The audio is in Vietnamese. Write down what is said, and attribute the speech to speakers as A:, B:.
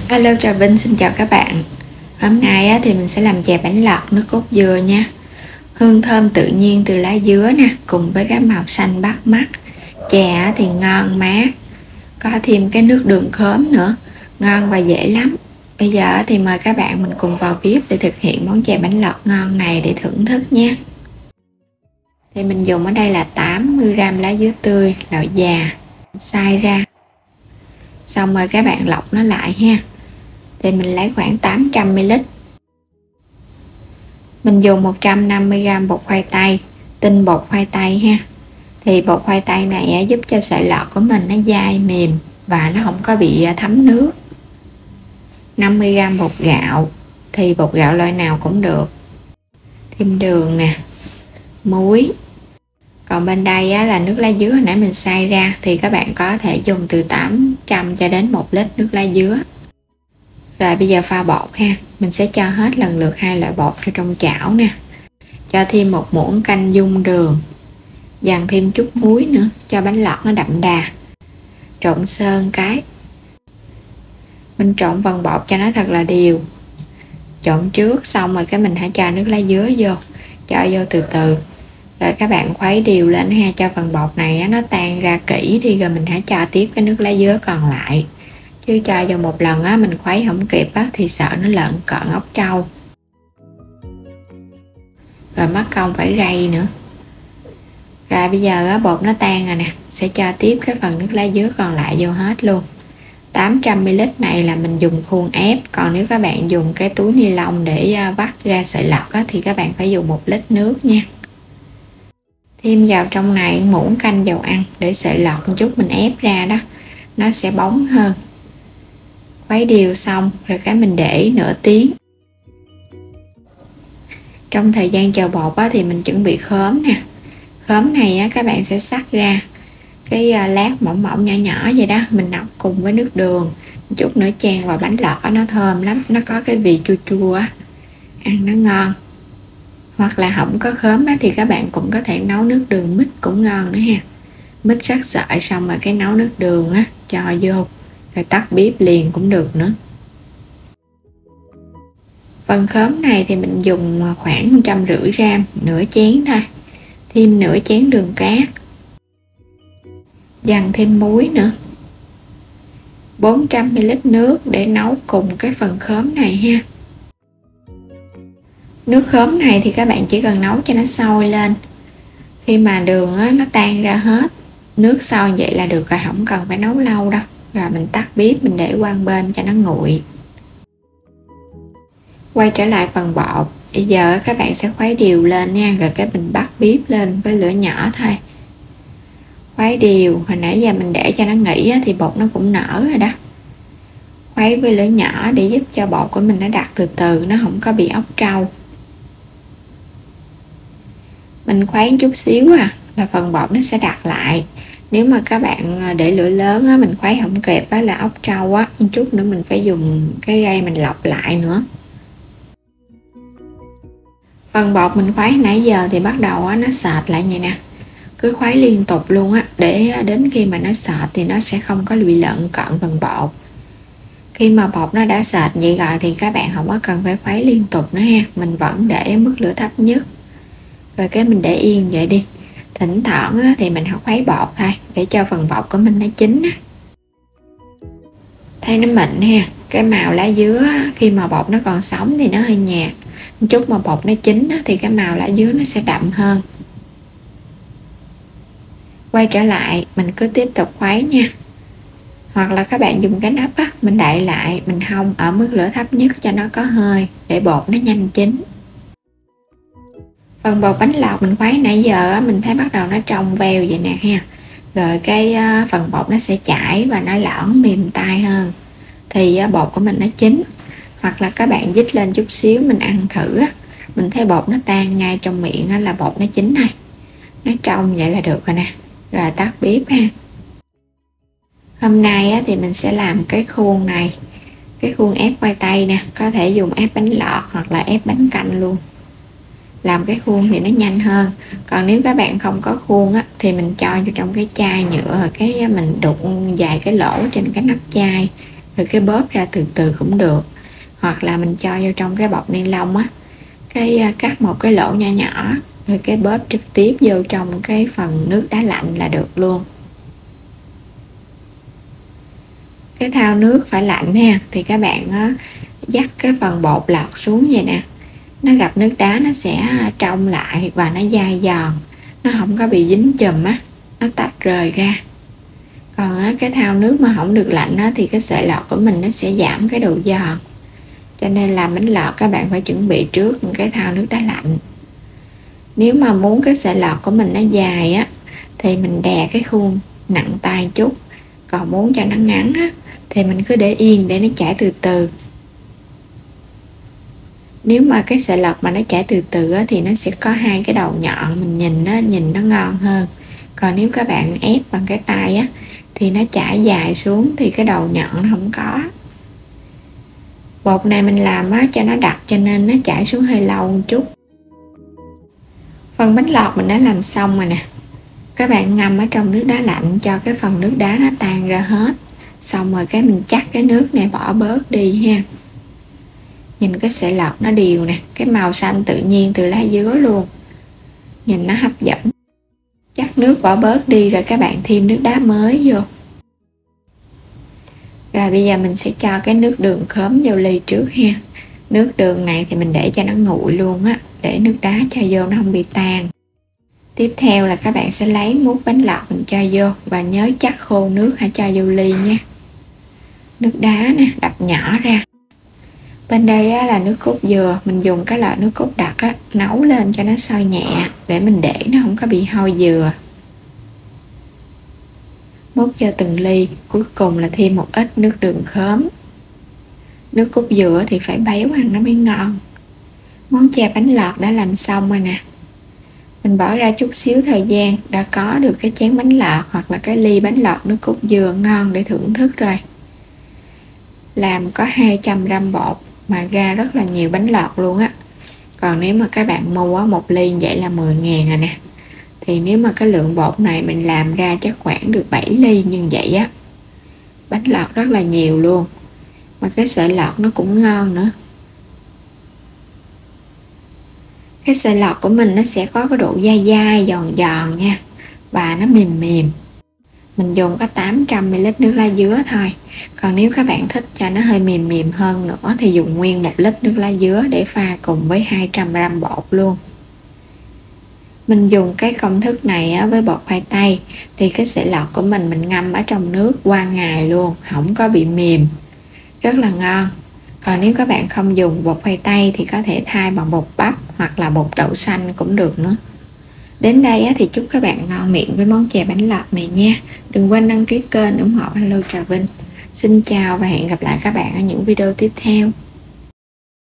A: Alo, Trà Vinh xin chào các bạn. Hôm nay thì mình sẽ làm chè bánh lọt nước cốt dừa nha. Hương thơm tự nhiên từ lá dứa nè, cùng với cái màu xanh bắt mắt. Chè thì ngon mát, có thêm cái nước đường khóm nữa, ngon và dễ lắm. Bây giờ thì mời các bạn mình cùng vào bếp để thực hiện món chè bánh lọt ngon này để thưởng thức nha. Thì mình dùng ở đây là 80g lá dứa tươi, loại già, xay ra. Xong rồi các bạn lọc nó lại ha. Thì mình lấy khoảng 800ml. Mình dùng 150g bột khoai tây, tinh bột khoai tây ha. Thì bột khoai tây này giúp cho sợi lọt của mình nó dai mềm và nó không có bị thấm nước. 50g bột gạo, thì bột gạo loại nào cũng được. Thêm đường nè, muối. Còn bên đây là nước lá dứa hồi nãy mình xay ra, thì các bạn có thể dùng từ 800 cho đến 1 lít nước lá dứa. Rồi bây giờ pha bột ha, mình sẽ cho hết lần lượt 2 loại bột vào trong chảo nè. Cho thêm 1 muỗng canh dung đường, dằn thêm chút muối nữa cho bánh lọt nó đậm đà. Trộn sơ cái. Mình trộn phần bột cho nó thật là đều. Trộn trước xong rồi cái mình hãy cho nước lá dứa vô, cho vô từ từ. Rồi các bạn khuấy đều lên ha, cho phần bột này nó tan ra kỹ đi, rồi mình hãy cho tiếp cái nước lá dứa còn lại. Chứ cho vô một lần mình khuấy không kịp thì sợ nó lợn cợn ốc trâu. Rồi mất công phải rây nữa. Rồi bây giờ bột nó tan rồi nè, sẽ cho tiếp cái phần nước lá dứa còn lại vô hết luôn. 800ml này là mình dùng khuôn ép, còn nếu các bạn dùng cái túi ni lông để vắt ra sợi lọt thì các bạn phải dùng 1 lít nước nha. Thêm vào trong này muỗng canh dầu ăn để sợi lọt một chút mình ép ra đó, nó sẽ bóng hơn. Khuấy đều xong rồi cái mình để nửa tiếng. Trong thời gian chờ bột thì mình chuẩn bị khóm nè. Khóm này các bạn sẽ xắt ra cái lát mỏng mỏng nhỏ nhỏ vậy đó, mình nấu cùng với nước đường một chút nữa chan vào bánh lọt, nó thơm lắm, nó có cái vị chua chua ăn nó ngon. Hoặc là không có khóm thì các bạn cũng có thể nấu nước đường mix cũng ngon nữa ha. Mix sắc sợi xong rồi cái nấu nước đường cho vô, rồi tắt bếp liền cũng được nữa. Phần khóm này thì mình dùng khoảng 150g, nửa chén thôi. Thêm nửa chén đường cát, dằn thêm muối nữa, 400ml nước để nấu cùng cái phần khóm này ha. Nước khóm này thì các bạn chỉ cần nấu cho nó sôi lên. Khi mà đường nó tan ra hết nước sôi vậy là được rồi, không cần phải nấu lâu đâu. Rồi mình tắt bếp, mình để qua bên cho nó nguội. Quay trở lại phần bột. Bây giờ các bạn sẽ khuấy đều lên nha, rồi cái mình bắt bếp lên với lửa nhỏ thôi. Khuấy đều, hồi nãy giờ mình để cho nó nghỉ thì bột nó cũng nở rồi đó. Khuấy với lửa nhỏ để giúp cho bột của mình nó đặt từ từ, nó không có bị ốc trâu. Mình khuấy chút xíu là phần bột nó sẽ đặt lại. Nếu mà các bạn để lửa lớn mình khuấy không kịp là ốc trâu một chút nữa mình phải dùng cái rây mình lọc lại nữa. Phần bột mình khuấy nãy giờ thì bắt đầu nó sệt lại vậy nè. Cứ khuấy liên tục luôn để đến khi mà nó sệt thì nó sẽ không có bị lợn cợn phần bột. Khi mà bột nó đã sệt vậy rồi thì các bạn không có cần phải khuấy liên tục nữa ha. Mình vẫn để mức lửa thấp nhất. Rồi cái mình để yên vậy đi. Thỉnh thoảng thì mình học khuấy bột thôi để cho phần bột của mình nó chín thấy nó mịn ha. Cái màu lá dứa khi mà bột nó còn sống thì nó hơi nhạt, một chút mà bột nó chín thì cái màu lá dứa nó sẽ đậm hơn. Quay trở lại mình cứ tiếp tục khuấy nha. Hoặc là các bạn dùng cái nắp mình đậy lại, mình hong ở mức lửa thấp nhất cho nó có hơi để bột nó nhanh chín. Phần bột bánh lọt mình khuấy nãy giờ mình thấy bắt đầu nó trong veo vậy nè ha. Rồi cái phần bột nó sẽ chảy và nó lõn mềm tay hơn thì bột của mình nó chín. Hoặc là các bạn dít lên chút xíu mình ăn thử mình thấy bột nó tan ngay trong miệng là bột nó chín này, nó trong vậy là được rồi nè. Rồi tắt bếp ha. Hôm nay thì mình sẽ làm cái khuôn này, cái khuôn ép khoai tây nè, có thể dùng ép bánh lọt hoặc là ép bánh canh luôn. Làm cái khuôn thì nó nhanh hơn. Còn nếu các bạn không có khuôn thì mình cho vô trong cái chai nhựa, rồi cái mình đục vài cái lỗ trên cái nắp chai rồi cái bóp ra từ từ cũng được, hoặc là mình cho vô trong cái bọc ni lông á, cái cắt một cái lỗ nhỏ nhỏ rồi cái bóp trực tiếp vô trong cái phần nước đá lạnh là được luôn. Cái thau nước phải lạnh ha, thì các bạn dắt cái phần bột lọt xuống vậy nè, nó gặp nước đá nó sẽ trong lại và nó dai giòn, nó không có bị dính chùm á, nó tách rời ra. Còn cái thau nước mà không được lạnh á, thì cái sợi lọt của mình nó sẽ giảm cái độ giòn, cho nên làm bánh lọt các bạn phải chuẩn bị trước một cái thau nước đá lạnh. Nếu mà muốn cái sợi lọt của mình nó dài á thì mình đè cái khuôn nặng tay chút, còn muốn cho nó ngắn á thì mình cứ để yên để nó chảy từ từ. Nếu mà cái sợi lọt mà nó chảy từ từ á, thì nó sẽ có hai cái đầu nhọn, mình nhìn nó ngon hơn. Còn nếu các bạn ép bằng cái tay á thì nó chảy dài xuống thì cái đầu nhọn nó không có. Bột này mình làm á cho nó đặc cho nên nó chảy xuống hơi lâu một chút. Phần bánh lọt mình đã làm xong rồi nè, các bạn ngâm ở trong nước đá lạnh cho cái phần nước đá nó tan ra hết, xong rồi cái mình chắc cái nước này bỏ bớt đi ha. Nhìn cái sợi lọt nó đều nè, cái màu xanh tự nhiên từ lá dứa luôn, nhìn nó hấp dẫn. Chắc nước bỏ bớt đi rồi các bạn thêm nước đá mới vô. Rồi bây giờ mình sẽ cho cái nước đường khóm vô ly trước ha. Nước đường này thì mình để cho nó nguội luôn á, để nước đá cho vô nó không bị tan. Tiếp theo là các bạn sẽ lấy mút bánh lọt mình cho vô, và nhớ chắc khô nước hãy cho vô ly nha. Nước đá nè, đập nhỏ ra. Bên đây á, là nước cốt dừa, mình dùng cái loại nước cốt đặc á, nấu lên cho nó sôi nhẹ để mình để nó không có bị hôi dừa. Múc cho từng ly, cuối cùng là thêm một ít nước đường khóm. Nước cốt dừa thì phải béo ăn nó mới ngon. Món chè bánh lọt đã làm xong rồi nè. Mình bỏ ra chút xíu thời gian đã có được cái chén bánh lọt hoặc là cái ly bánh lọt nước cốt dừa ngon để thưởng thức rồi. Làm có 200g bột mà ra rất là nhiều bánh lọt luôn á. Còn nếu mà các bạn mua một ly vậy là 10.000 rồi nè. Thì nếu mà cái lượng bột này mình làm ra chắc khoảng được 7 ly như vậy á. Bánh lọt rất là nhiều luôn, mà cái sợi lọt nó cũng ngon nữa. Cái sợi lọt của mình nó sẽ có cái độ dai dai, giòn giòn nha, và nó mềm mềm. Mình dùng có 800ml nước lá dứa thôi. Còn nếu các bạn thích cho nó hơi mềm mềm hơn nữa thì dùng nguyên 1 lít nước lá dứa để pha cùng với 200g bột luôn. Mình dùng cái công thức này với bột khoai tây thì cái sợi lọt của mình ngâm ở trong nước qua ngày luôn, không có bị mềm, rất là ngon. Còn nếu các bạn không dùng bột khoai tây thì có thể thay bằng bột bắp hoặc là bột đậu xanh cũng được nữa. Đến đây thì chúc các bạn ngon miệng với món chè bánh lọt này nha. Đừng quên đăng ký kênh ủng hộ Hello Trà Vinh. Xin chào và hẹn gặp lại các bạn ở những video tiếp theo.